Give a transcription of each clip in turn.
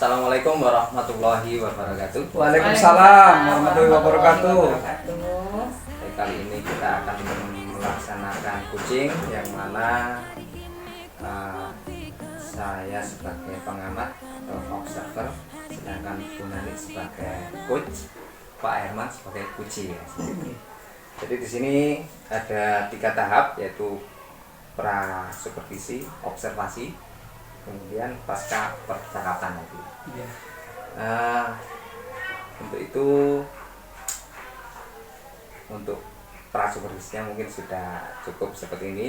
Assalamualaikum warahmatullahi wabarakatuh. Waalaikumsalam warahmatullahi wabarakatuh. Baik, kali ini kita akan melaksanakan kucing yang mana saya sebagai pengamat atau observer, sedangkan Bu Nani sebagai coach, Pak Herman sebagai kuci ya. Jadi di sini ada 3 tahap, yaitu pra supervisi, observasi, kemudian pasca percakapan nanti. Untuk itu, untuk pra supervisinya mungkin sudah cukup seperti ini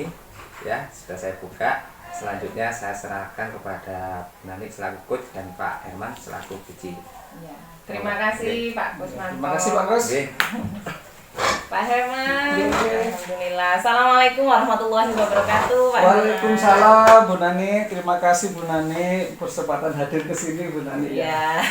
ya, sudah saya buka. Selanjutnya saya serahkan kepada Nani selaku coach dan Pak Herman selaku kuci. Ya. Terima kasih Pak Kusmanto. Terima kasih Pak Gus. Pak Herman. Alhamdulillah. Assalamualaikum warahmatullahi wabarakatuh. Pak Waalaikumsalam Bu Nani. Terima kasih Bu Nani berkesempatan hadir ke sini Bu Nani. Iya.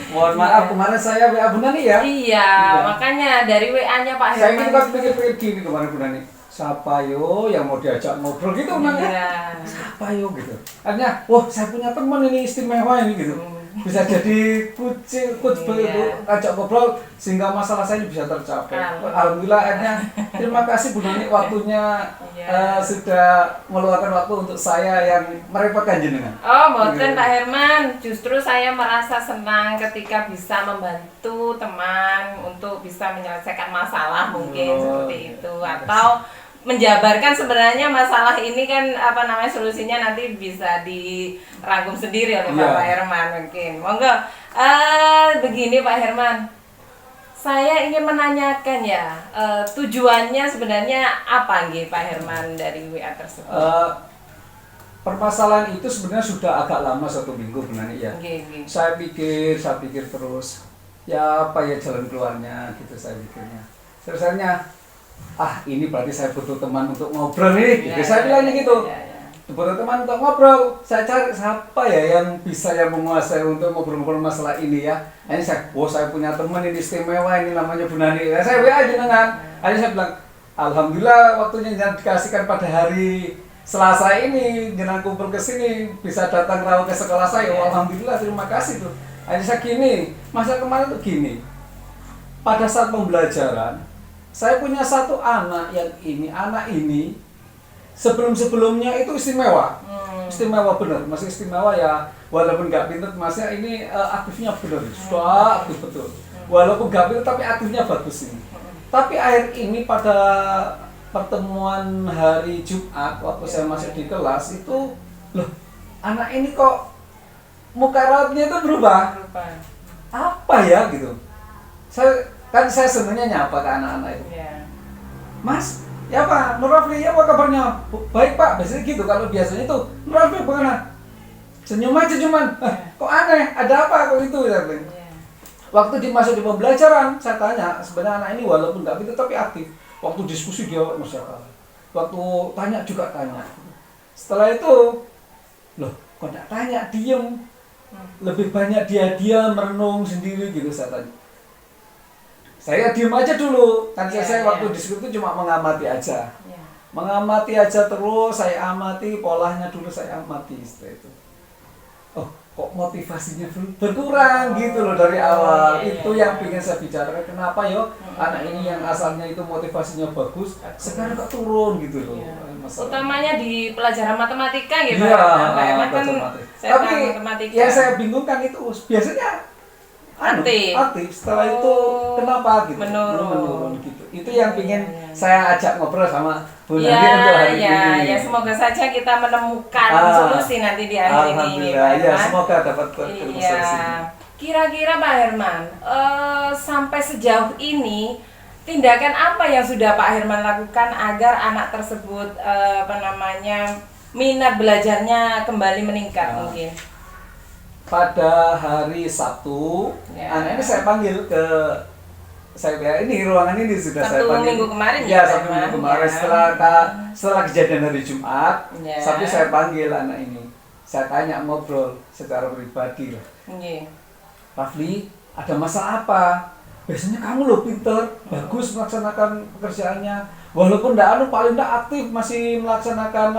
Mohon maaf kemarin saya WA Bu Nani ya. Iya, makanya dari WA-nya Pak Saya Herman. ini pas pikir-pikir gini kemarin Bu Nani. Siapa yo yang mau diajak ngobrol gitu Bu Nani? Iya. Siapa yo gitu. Akhirnya, wah saya punya teman ini istimewa ini gitu. Bisa jadi kucing, Iya. ajak ngobrol sehingga masalah saya ini bisa tercapai. Alhamdulillah. Akhirnya terima kasih Bu Nani waktunya Iya. sudah meluangkan waktu untuk saya yang merepotkan jenengan. Oh, mboten Pak Herman. Justru saya merasa senang ketika bisa membantu teman untuk bisa menyelesaikan masalah mungkin seperti itu, atau menjabarkan sebenarnya masalah ini kan solusinya nanti bisa dirangkum sendiri oleh Iya. Pak Herman mungkin. Monggo. Begini Pak Herman. Saya ingin menanyakan ya, tujuannya sebenarnya apa nggih Pak Herman dari WA tersebut? Permasalahan itu sebenarnya sudah agak lama, 1 minggu Bu Nani ya. Nggih. Saya pikir terus ya apa ya jalan keluarnya gitu saya pikirnya. Terusnya ini berarti saya butuh teman untuk ngobrol nih. Ya, Saya bilangnya gitu. ya. Butuh teman untuk ngobrol. Saya cari siapa ya yang bisa yang menguasai untuk ngobrol-ngobrol masalah ini ya. Ini saya punya teman ini istimewa, ini namanya Bu Nani. Saya WA aja dengan. Akhirnya saya bilang, alhamdulillah waktunya jangan dikasihkan pada hari Selasa ini, jangan kumpul ke sini, bisa datang rawat ke sekolah saya. Alhamdulillah, terima kasih tuh. Akhirnya saya gini, masa kemarin tuh gini. Pada saat pembelajaran, saya punya satu anak ini sebelumnya itu istimewa. Istimewa benar, masih istimewa ya, walaupun nggak pintar, masnya ini aktifnya benar, sudah aktif betul. Walaupun nggak pintar tapi aktifnya bagus ini. Tapi akhir ini pada pertemuan hari Jumat waktu saya masuk di kelas itu, loh anak ini kok muka rautnya itu berubah. Apa ya gitu. Saya sebenarnya nyapa ke anak-anak itu. Iya. Mas, ya Pak, Nur Rafli, ya apa kabarnya? Baik Pak, biasanya gitu. Kalau biasanya tuh, Nur Rafli bagaimana? Senyum aja cuman. Kok aneh? Ada apa kok itu? Ya, waktu masuk di pembelajaran, saya tanya, sebenarnya anak ini walaupun nggak pintar tapi aktif. Waktu diskusi dia masyarakat. Waktu tanya juga tanya. Setelah itu, loh kok nggak tanya, diem. Lebih banyak dia merenung sendiri gitu saya tanya. Saya diem aja dulu, kan saya waktu diskusi itu cuma mengamati aja. Mengamati aja terus, saya amati polanya dulu, saya amati setelah itu. Oh, kok motivasinya berkurang gitu loh dari awal. Itu yang ingin saya bicarakan, kenapa yo anak ini yang asalnya itu motivasinya bagus, sekarang kok turun gitu loh. Utamanya di pelajaran matematika gitu. Iya, Kan tapi matematika. yang saya bingungkan itu biasanya aktif. Setelah itu kenapa gitu? Menurun gitu. Itu yang ingin saya ajak ngobrol sama Bu Nani untuk hari ini. Ya, semoga saja kita menemukan solusi nanti di akhir ini. Alhamdulillah, ya semoga dapat solusi. Kira-kira Pak Herman, sampai sejauh ini tindakan apa yang sudah Pak Herman lakukan agar anak tersebut minat belajarnya kembali meningkat mungkin? Pada hari Sabtu, anak ini saya panggil ke ini ruangan ini sudah saya panggil. Minggu kemarin ya, Sabtu minggu kemarin setelah kejadian hari Jumat, Sabtu saya panggil anak ini. Saya tanya ngobrol secara pribadi lah. Rafli, ada masalah apa? Biasanya kamu loh pinter, bagus melaksanakan pekerjaannya. Walaupun paling aktif masih melaksanakan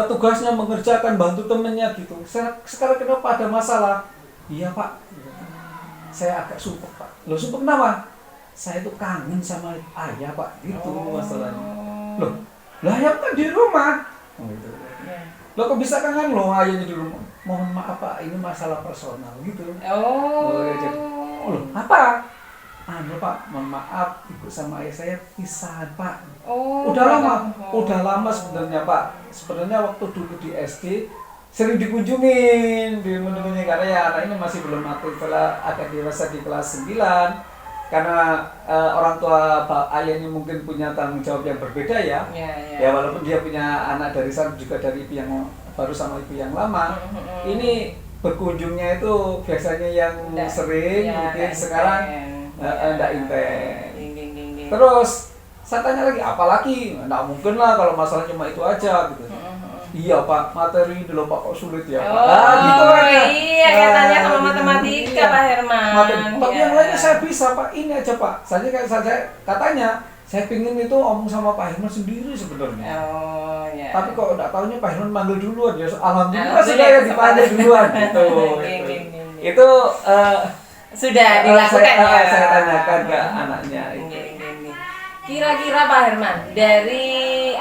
tugasnya mengerjakan bantu temennya gitu. Sekarang kenapa ada masalah? Iya Pak, saya agak sumpah Pak. Loh sumpah kenapa? Saya tuh kangen sama ayah Pak, gitu masalahnya. Loh, lah ayah kan di rumah. Oh, gitu. Loh kok bisa kangen loh ayahnya di rumah? Mohon maaf Pak, ini masalah personal gitu. Loh, apa? Pak, mohon maaf, ibu sama ayah saya pisahan Pak. Udah lama sebenarnya Pak. Sebenarnya waktu dulu di SD sering dikunjungin karena ya anak ini masih belum aktif, agak dewasa di kelas 9. Karena orang tua ayah ini mungkin punya tanggung jawab yang berbeda ya. Ya walaupun dia punya anak dari sana juga dari ibu yang baru sama ibu yang lama. Ini berkunjungnya itu biasanya yang sering, mungkin sekarang enggak intens. Terus saya tanya lagi, apalagi? Enggak mungkin lah kalau masalah cuma itu aja gitu. Iya Pak, materi dulu Pak kok sulit ya Pak. Gitu iya, katanya sama matematika Pak Herman. Tapi yang lainnya saya bisa Pak, ini aja Pak. Saya katanya, saya pingin itu omong sama Pak Herman sendiri sebenarnya. Tapi kok enggak tahunya Pak Herman manggil duluan ya. Alhamdulillah sudah ya dipanggil duluan gitu. Itu sudah dilakukan ya. Saya tanyakan ke anaknya. Kira-kira Pak Herman, dari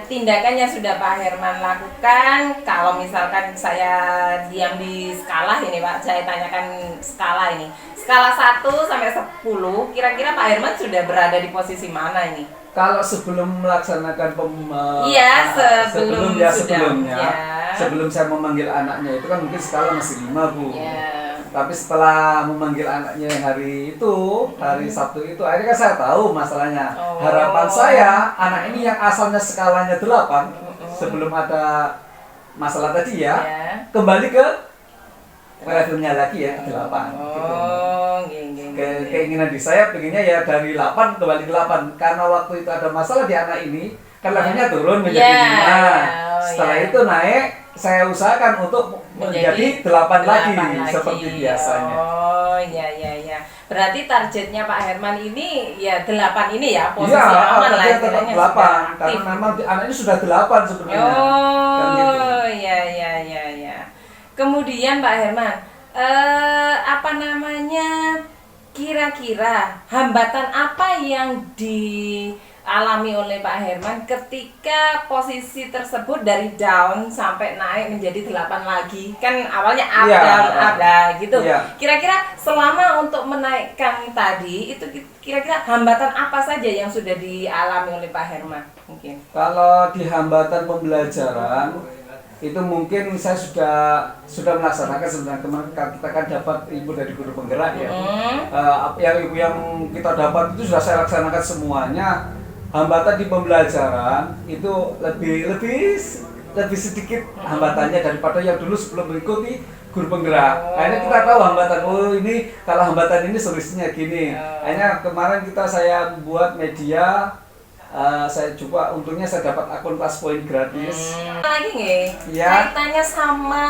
tindakan yang sudah Pak Herman lakukan, kalau misalkan saya diam di skala ini Pak, saya tanyakan skala ini. Skala 1 sampai 10, kira-kira Pak Herman sudah berada di posisi mana ini? Kalau sebelum melaksanakan sebelum saya memanggil anaknya itu kan mungkin skala masih 5 Bu. Tapi setelah memanggil anaknya hari Sabtu itu, akhirnya kan saya tahu masalahnya. Harapan saya, anak ini yang asalnya skalanya 8, sebelum ada masalah tadi ya, kembali ke levelnya lagi ya, 8. Keinginan di saya, pengennya ya dari 8 kembali ke 8. Karena waktu itu ada masalah di anak ini, kan levelnya turun menjadi 5. Setelah itu naik, saya usahakan untuk menjadi 8 lagi seperti biasanya. Berarti targetnya Pak Herman ini ya 8 ini ya, posisi aman lah istilahnya. 8 karena memang anak ini sudah 8 sebenarnya. Kemudian Pak Herman, kira-kira hambatan apa yang dialami oleh Pak Herman ketika posisi tersebut dari down sampai naik menjadi 8 lagi? Kan awalnya up, down, gitu. Kira-kira selama untuk menaikkan tadi, itu kira-kira hambatan apa saja yang sudah dialami oleh Pak Herman? Mungkin kalau di hambatan pembelajaran, itu mungkin saya sudah melaksanakan sebenarnya. Kemarin kita kan dapat ilmu dari guru penggerak ya. Yang kita dapat itu sudah saya laksanakan semuanya. Hambatan di pembelajaran itu lebih sedikit hambatannya daripada yang dulu sebelum mengikuti guru penggerak. Akhirnya kita tahu hambatan, ini kalau hambatan ini solusinya gini. Akhirnya kemarin saya buat media. Saya coba, untungnya saya dapat akun Plus Point gratis. Lagi nggih, kaitannya sama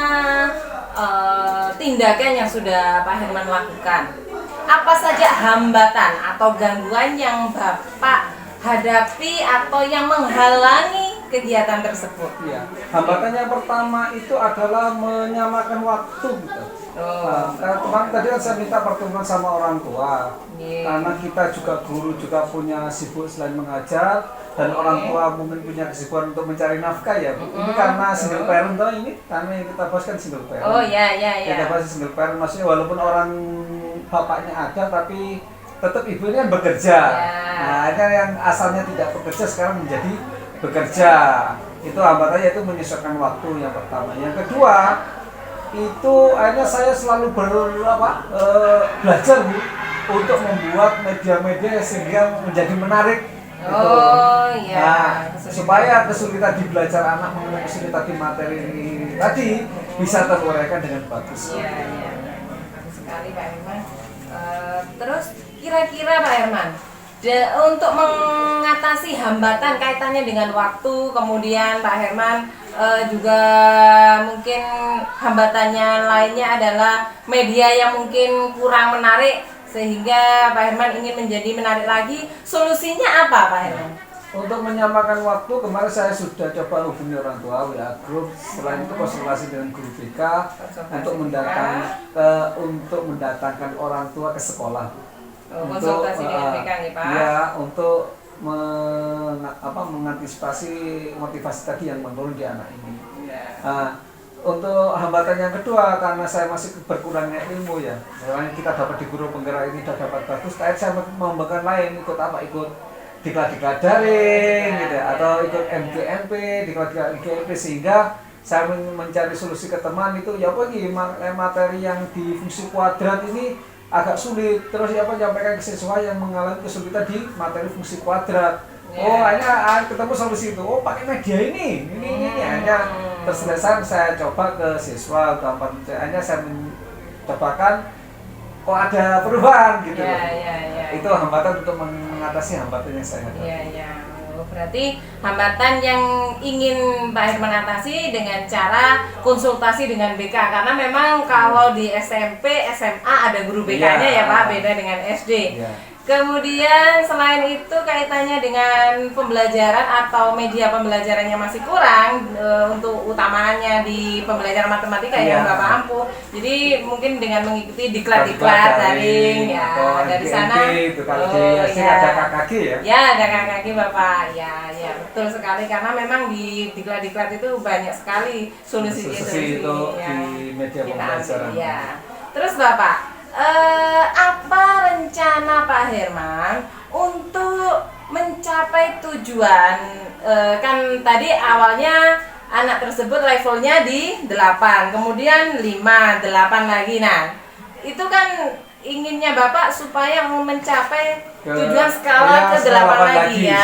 tindakan yang sudah Pak Herman lakukan. Apa saja hambatan atau gangguan yang Bapak hadapi atau yang menghalangi kegiatan tersebut? Hambatan yang pertama itu adalah menyamakan waktu gitu. Karena kemarin tadi kan saya minta pertemuan sama orang tua. Karena kita juga guru juga punya sibuk selain mengajar, dan orang tua mungkin punya kesibukan untuk mencari nafkah ya. Ini karena single parent ini, karena yang kita bahas kan single parent. Kita bahas single parent, maksudnya walaupun orang bapaknya ada tapi tetap ibunya bekerja. Nah, yang asalnya tidak bekerja sekarang menjadi bekerja. Itu hambatannya, itu menyesuaikan waktu yang pertama. Yang kedua, itu akhirnya saya selalu belajar Bu, untuk membuat media-media sehingga menjadi menarik. Supaya kesulitan di belajar anak mengenai kesulitan di materi tadi bisa teruraikan dengan bagus. Bagus sekali Pak Herman. Terus kira-kira Pak Herman, untuk mengatasi hambatan kaitannya dengan waktu, kemudian Pak Herman juga mungkin hambatannya lainnya adalah media yang mungkin kurang menarik, sehingga Pak Herman ingin menjadi menarik lagi. Solusinya apa Pak Herman? Untuk menyamakan waktu, kemarin saya sudah coba hubungi orang tua WA group, selain itu konsultasi dengan guru BK untuk mendatangkan orang tua ke sekolah. Konsultasi dengan BK nih Pak. Ya, untuk mengantisipasi motivasi tadi yang menurun di anak ini. Untuk hambatan yang kedua, karena saya masih berkurangnya ilmu ya, misalnya kita dapat di guru penggerak ini sudah dapat bagus, tapi saya mengembangkan lain, ikut diklat daring gitu ya, atau ikut MGMP, diklat IGMP, sehingga saya mencari solusi ke teman itu ya apa nih materi yang di fungsi kuadrat ini agak sulit, terus ya apa menyampaikan ke siswa yang mengalami kesulitan di materi fungsi kuadrat. Oh, hanya ketemu solusi itu. Oh, pakai media ini hanya terselesai. Saya coba ke siswa gampang, hanya saya mencobakan ada perubahan gitu. Itu hambatan untuk mengatasi hambatan yang saya hadapi. Berarti hambatan yang ingin Pak Herman atasi dengan cara konsultasi dengan BK, karena memang kalau di SMP, SMA ada guru BK-nya ya Pak, beda dengan SD. Kemudian selain itu kaitannya dengan pembelajaran atau media pembelajarannya masih kurang untuk utamanya di pembelajaran matematika yang Bapak ampuh. Jadi mungkin dengan mengikuti diklat-diklat daring ya dari sana. Ada KKG ya? Ya, ada KKG Bapak. Ya, betul sekali, karena memang di diklat-diklat itu banyak sekali solusi itu di media pembelajaran. Ya. Terus Bapak, apa rencana Pak Herman untuk mencapai tujuan? Kan tadi awalnya anak tersebut levelnya di 8, kemudian 5, 8 lagi. Nah, itu kan inginnya Bapak supaya mencapai tujuan skala ke 8 lagi ya.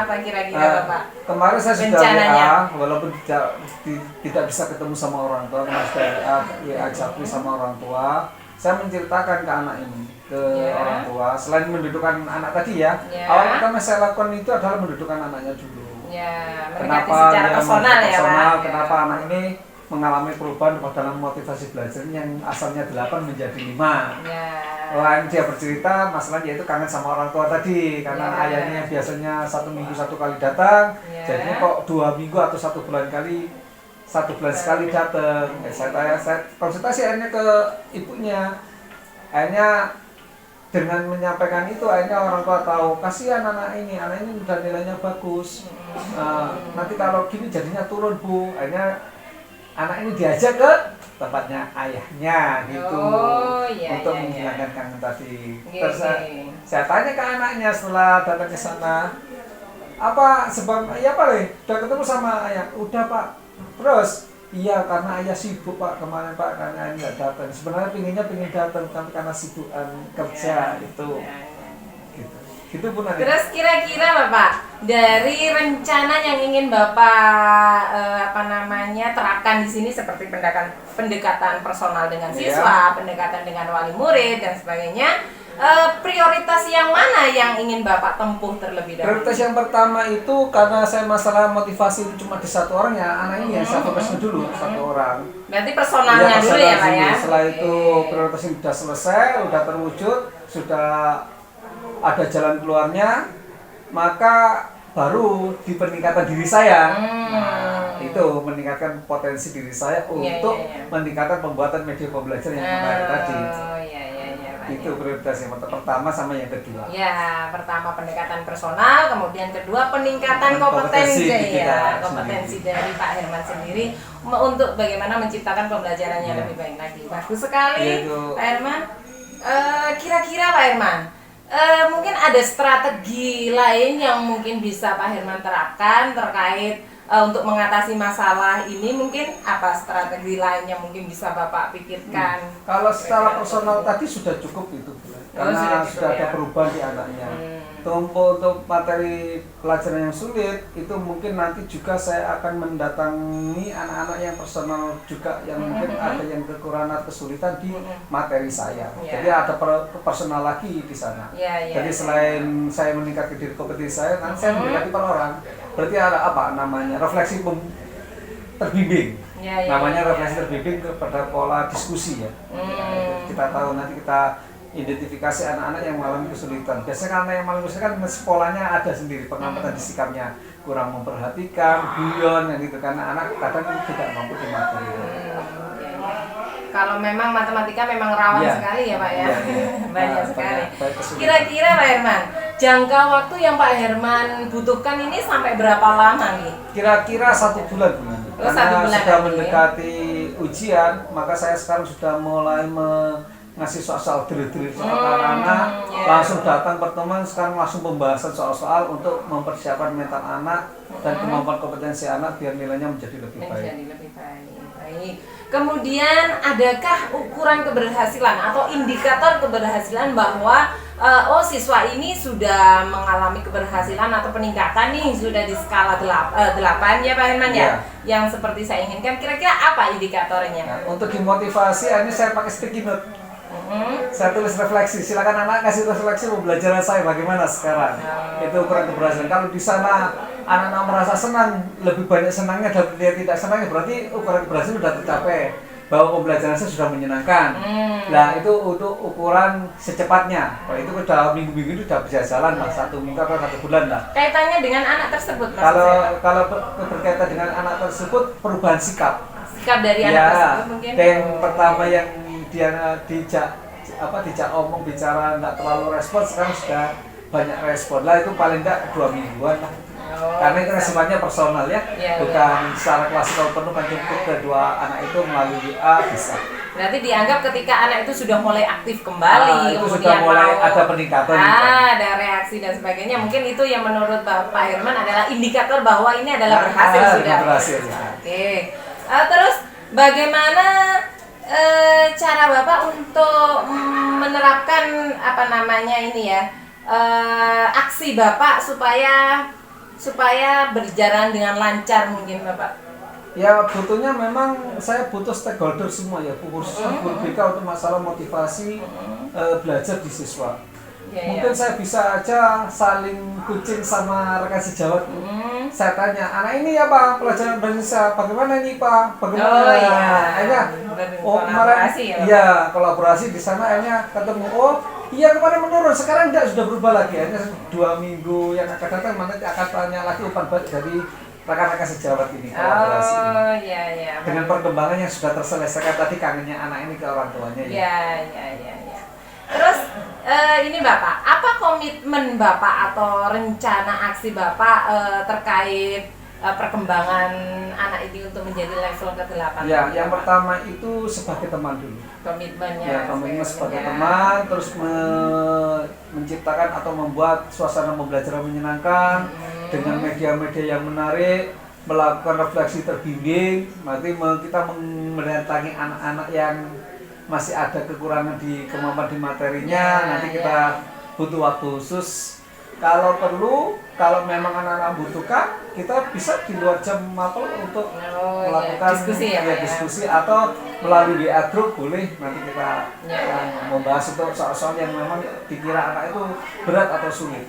Apa kira-kira Bapak? Kemarin saya sudah WA, walaupun tidak bisa ketemu sama orang tua, karena sudah WA Japri sama orang tua. Saya menceritakan ke anak ini, ke orang tua, selain mendudukkan anak tadi ya, awal pertama saya lakukan itu adalah mendudukkan anaknya dulu. Kenapa secara personal ya Pak? Kenapa anak ini mengalami perubahan dalam motivasi belajar yang asalnya 8 menjadi 5. Lain dia bercerita masalahnya itu kangen sama orang tua tadi, karena ayahnya biasanya 1 minggu 1 kali datang, jadinya kok 2 minggu atau 1 bulan sekali datang. Saya konsultasi akhirnya ke ibunya. Akhirnya dengan menyampaikan itu, akhirnya orang tua tahu, kasihan anak ini udah nilainya bagus. Nanti kalau gini jadinya turun Bu. Akhirnya anak ini diajak ke tempatnya ayahnya gitu, untuk menghilangkan kangen tadi. Terus saya tanya ke anaknya setelah datang ke sana, apa sebab udah ketemu sama ayah? Udah Pak. Terus, iya karena ayah sibuk Pak kemarin Pak, karena ayah nggak datang. Sebenarnya pengen datang, tapi karena sibukan kerja itu. Gitu pun nanti. Terus kira-kira Bapak, dari rencana yang ingin Bapak terapkan di sini seperti pendekatan personal dengan siswa, pendekatan dengan wali murid dan sebagainya. Prioritas yang mana yang ingin Bapak tempuh terlebih dahulu? Prioritas yang pertama itu karena saya masalah motivasi itu cuma di 1 orang ya, anak ini yang saya fokuskan dulu 1 orang. Berarti personalnya dulu ya Pak ya? Setelah itu prioritas yang sudah selesai, sudah terwujud, sudah ada jalan keluarnya, maka baru di peningkatan diri saya. Nah, itu meningkatkan potensi diri saya untuk meningkatkan pembuatan media pembelajaran yang kemarin tadi. Itu prioritas yang pertama sama yang kedua. Ya, pertama pendekatan personal, kemudian kedua peningkatan kompetensi dari Pak Herman sendiri untuk bagaimana menciptakan pembelajaran yang lebih baik lagi. Bagus sekali Pak Herman. Kira-kira Pak Herman, mungkin ada strategi lain yang mungkin bisa Pak Herman terapkan terkait untuk mengatasi masalah ini? Mungkin apa strategi lain yang mungkin bisa Bapak pikirkan? Kalau secara personal tadi sudah cukup itu, karena sudah ada perubahan di anaknya. Untuk materi pelajaran yang sulit itu mungkin nanti juga saya akan mendatangi anak-anak yang personal juga, yang mungkin ada yang kekurangan atau kesulitan di materi saya. Jadi ada personal lagi di sana. Jadi selain saya meningkatkan diri kompetisi saya, nanti saya mendekati per orang. Berarti ada refleksi terbimbing. Refleksi terbimbing kepada pola diskusi ya. Kita tahu nanti kita identifikasi anak-anak yang mengalami kesulitan. Biasanya anak yang mengalami kesulitan kan sekolahnya ada sendiri pengamatan di sikapnya, kurang memperhatikan, guyon yang gitu, karena anak kadang tidak mampu di materi. Kalau memang matematika memang rawan sekali ya Pak ya, banyak sekali. Banyak Kira-kira Pak Herman, jangka waktu yang Pak Herman butuhkan ini sampai berapa lama nih? Kira-kira 1 bulan Bu. Oh, 1 Karena bulan sudah lagi, mendekati ujian, maka saya sekarang sudah mulai ngasih soal-soal drill-drill soal anak-anak, langsung datang pertemuan, sekarang langsung pembahasan soal-soal untuk mempersiapkan mental anak dan kemampuan kompetensi anak biar nilainya menjadi lebih baik. Menjadi lebih baik. Kemudian adakah ukuran keberhasilan atau indikator keberhasilan bahwa siswa ini sudah mengalami keberhasilan atau peningkatan nih sudah di skala 8 ya Pak Herman ya? Yang seperti saya inginkan, kira-kira apa indikatornya? Nah, untuk dimotivasi ini saya pakai sticky note. Saya tulis refleksi, silakan anak kasih refleksi pembelajaran saya bagaimana sekarang. Itu ukuran keberhasilan. Kalau di sana anak-anak merasa senang, lebih banyak senangnya dan dia tidak senangnya, berarti ukuran keberhasilan sudah tercapai, bahwa pembelajaran saya sudah menyenangkan. Nah itu untuk ukuran secepatnya. Kalau itu udah minggu-minggu itu sudah bisa jalan lah, 1 minggu atau 1 bulan lah. Kaitannya dengan anak tersebut Mas? Kalau berkaitan dengan anak tersebut, perubahan sikap. Sikap dari anak tersebut mungkin. Yang pertama yang dia dijak omong bicara nggak terlalu respon, sekarang sudah banyak respon lah, itu paling nggak 2 mingguan lah. Karena itu sifatnya personal ya, bukan secara klasikal penuh, kan cukup kedua anak itu melalui WA bisa. Berarti dianggap ketika anak itu sudah mulai aktif kembali, itu sudah mulai ada peningkatan. Ada reaksi dan sebagainya. Mungkin itu yang menurut Pak Herman adalah indikator bahwa ini adalah berhasil sudah. Berhasil. Ya. Oke. Terus bagaimana cara Bapak untuk menerapkan aksi Bapak supaya berjalan dengan lancar mungkin Bapak? Ya butuhnya memang saya butuh stakeholder semua ya, khususnya guru BK untuk masalah motivasi belajar di siswa. Mungkin saya bisa aja saling kucing sama rekan sejawat. Saya tanya, anak ini ya Pak, pelajaran bahasa bagaimana ini Pak? Bagaimana? Akhirnya, kemarin kolaborasi di sana akhirnya ketemu, kemarin menurun, sekarang enggak, sudah berubah lagi. Akhirnya 2 minggu yang akan datang nanti akan tanya lagi umpan balik dari rekan-rekan sejawat ini kolaborasi. Dengan perkembangan yang sudah terselesaikan tadi, kangennya anak ini ke orang tuanya ya. Terus ini Bapak, apa komitmen Bapak atau rencana aksi Bapak terkait perkembangan anak ini untuk menjadi level ke-8? Ya, yang pertama itu sebagai teman dulu. Komitmennya. Komitmen sebagai teman, terus menciptakan atau membuat suasana pembelajaran menyenangkan dengan media-media yang menarik, melakukan refleksi terbimbing. Nanti kita mendatangi anak-anak yang masih ada kekurangan di kemampuan di materinya, nanti kita butuh waktu khusus. Kalau perlu, kalau memang anak-anak butuhkan, kita bisa di luar jam mapel untuk melakukan diskusi atau melalui WA group boleh, nanti kita membahas untuk soal-soal yang memang dikira anak itu berat atau sulit.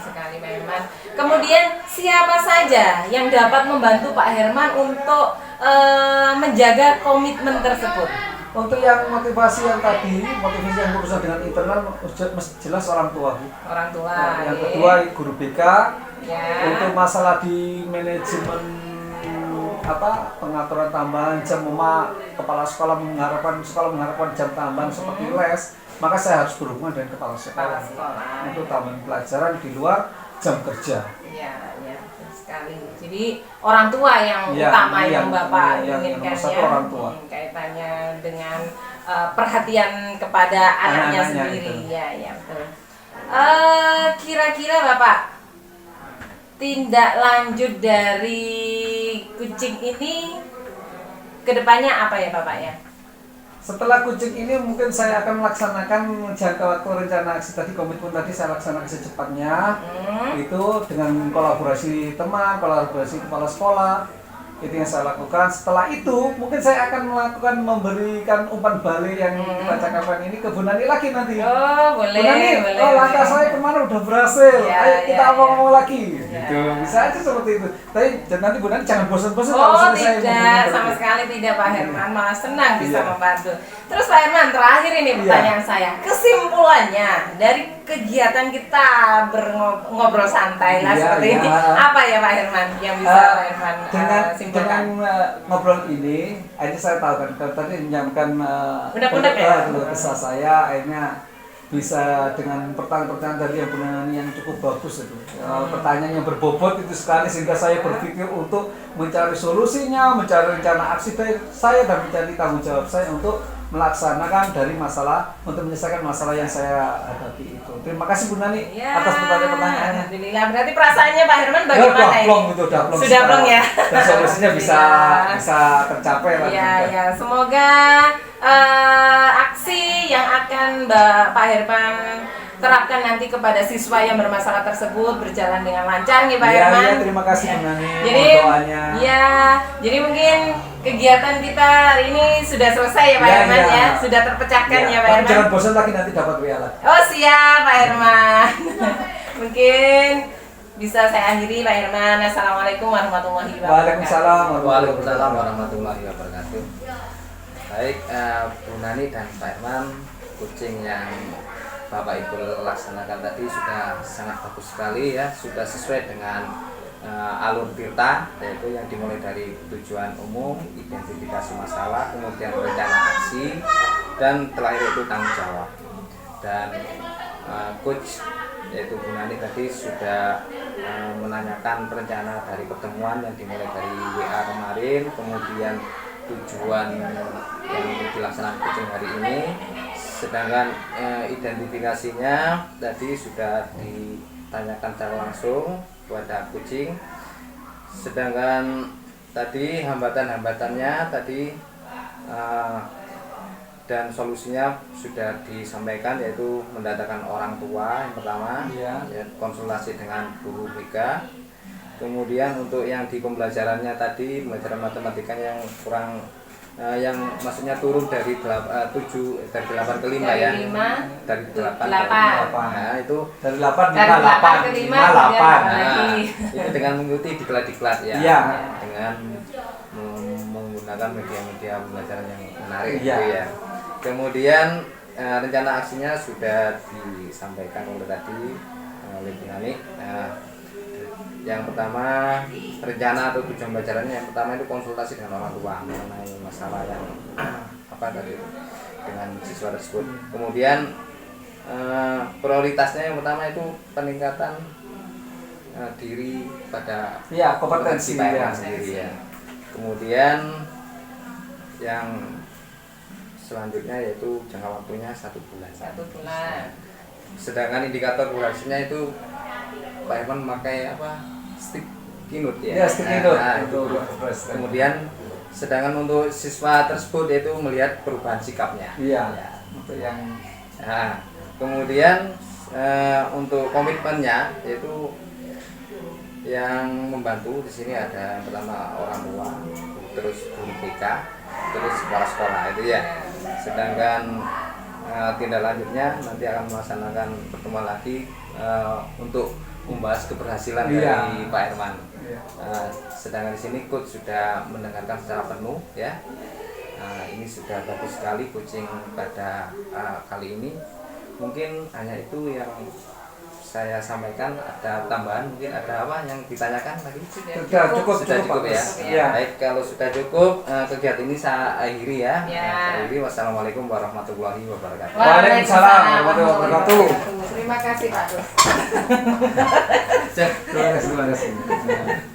Sekali memang. Kemudian siapa saja yang dapat membantu Pak Herman untuk menjaga komitmen tersebut? Untuk yang motivasi yang tadi, motivasi yang berurusan dengan internal, jelas orang tua. Orang tua. Yang kedua guru BK. Untuk masalah di manajemen pengaturan tambahan jam, kepala sekolah mengharapkan jam tambahan seperti les, maka saya harus berhubungan dengan kepala sekolah. Untuk tambahan pelajaran di luar jam kerja. Sekali. Jadi orang tua yang utama yang Bapak inginkan ya. Orang tua. Kaitannya dengan perhatian kepada anaknya sendiri. Gitu. Ya, betul. Kira-kira Bapak tindak lanjut dari kucing ini kedepannya apa ya Bapak ya? Setelah kucing ini mungkin saya akan melaksanakan jangka waktu rencana aksi tadi, komitmen tadi saya laksanakan secepatnya. Itu dengan kolaborasi teman, kolaborasi kepala sekolah, Itu yang saya lakukan. Setelah itu mungkin saya akan memberikan umpan balik yang kita cakapkan ini ke Bu Nani lagi nanti. Oh, boleh. Bu Nani, boleh, langkah saya kemana udah berhasil. Ya, Ayo kita ya, ngomong ya. lagi. Ya. Gitu. Bisa aja seperti itu. Tapi nanti Bu Nani jangan bosan-bosan Oh sudah saya tidak, ngomongin sama berarti. sekali tidak Pak Herman, malah senang bisa Iya. membantu. Terus Pak Herman, terakhir ini pertanyaan saya, kesimpulannya dari kegiatan kita ngobrol santai lah Iya, seperti ini, iya. apa ya Pak Herman yang bisa Pak Herman simpulkan? dengan ngobrol ini, akhirnya saya tahu kan tadi menyampaikan Unek-unek ya? kesah saya, akhirnya bisa dengan pertanyaan-pertanyaan tadi yang benar yang cukup bagus itu, pertanyaan yang berbobot itu sekali sehingga saya berpikir untuk mencari solusinya, mencari rencana aksi saya dan mencari tanggung jawab saya untuk melaksanakan dari masalah untuk menyelesaikan masalah yang saya hadapi itu. Terima kasih Bu Nani Ya, atas pertanyaan-pertanyaannya. Alhamdulillah. Berarti perasaannya Pak Herman bagaimana ini? Plong itu, udah plong Sudah plong ya. Dan solusinya bisa Alhamdulillah. tercapai lah. Ya, ya. Semoga aksi yang akan Pak Herman terapkan nanti kepada siswa yang bermasalah tersebut berjalan dengan lancar nih Pak Iya, Herman. iya, terima kasih Bu Nani Jadi, doanya. ya, jadi mungkin kegiatan kita hari ini sudah selesai ya Pak Iya, Herman iya. ya, sudah terpecahkan ya Pak Tapi Herman. jangan bosan lagi nanti dapat WA lagi. Oh siap Pak Herman. Mungkin bisa saya akhiri Pak Herman. Assalamualaikum warahmatullahi wabarakatuh. Waalaikumsalam Waalaikumsalam warahmatullahi wabarakatuh. Baik, Bu Nani dan Pak Herman, kucing yang Bapak Ibu laksanakan tadi sudah sangat bagus sekali ya, sudah sesuai dengan alur Tirta, yaitu yang dimulai dari tujuan umum, identifikasi masalah, kemudian rencana aksi, dan terakhir itu tanggung jawab. Dan coach yaitu Bu Nani tadi sudah menanyakan rencana dari pertemuan yang dimulai dari WA kemarin, kemudian tujuan yang dilaksanakan coaching hari ini. Sedangkan identifikasinya tadi sudah ditanyakan secara langsung kepada kucing. Sedangkan tadi hambatan-hambatannya tadi dan solusinya sudah disampaikan, yaitu mendatangkan orang tua yang pertama, Iya. ya, konsultasi dengan guru BK. Kemudian untuk yang di pembelajarannya tadi, pembelajaran matematika yang kurang yang maksudnya turun dari 8 ke 5 Dari ya. 5 Dari 8 8. Nah, itu Dari 8 dari 8 ke 5 nah, itu dengan mengikuti diklat-diklat ya. Iya. Dengan menggunakan media-media pembelajaran yang menarik Iya. gitu ya. Kemudian rencana aksinya sudah disampaikan oleh tadi oleh Bu Nani. Yang pertama, rencana atau tujuan pembelajarannya yang pertama itu konsultasi dengan orang tua mengenai masalah yang apa tadi dengan siswa tersebut. Kemudian prioritasnya yang pertama itu peningkatan diri pada Iya, kompetensi Pak ya. Herman sendiri ya. Kemudian yang selanjutnya yaitu jangka waktunya 1 bulan. 1 bulan. Sedangkan indikator durasinya itu Pak Herman memakai apa? Stick kinut ya. Ya, stick kinut. Nah, Itu. kemudian sedangkan untuk siswa tersebut itu melihat perubahan sikapnya. Iya. Ya. Untuk yang Nah, kemudian untuk komitmennya yaitu yang membantu di sini ada yang pertama orang tua, terus guru BK, terus kepala sekolah itu ya. Sedangkan tindak lanjutnya nanti akan melaksanakan pertemuan lagi untuk membahas keberhasilan Iya. dari Pak Herman. Iya. Sedangkan di sini coach sudah mendengarkan secara penuh ya. Ini sudah bagus sekali coaching pada kali ini. Mungkin hanya itu yang saya sampaikan. Ada tambahan, mungkin ada apa yang ditanyakan lagi? Sudah cukup ya. Iya. Baik, kalau sudah cukup kegiatan ini saya akhiri ya. Ya. Saya akhiri. Wassalamualaikum warahmatullahi wabarakatuh. Waalaikumsalam warahmatullahi wabarakatuh. Terima kasih Pak Gus. Terima kasih.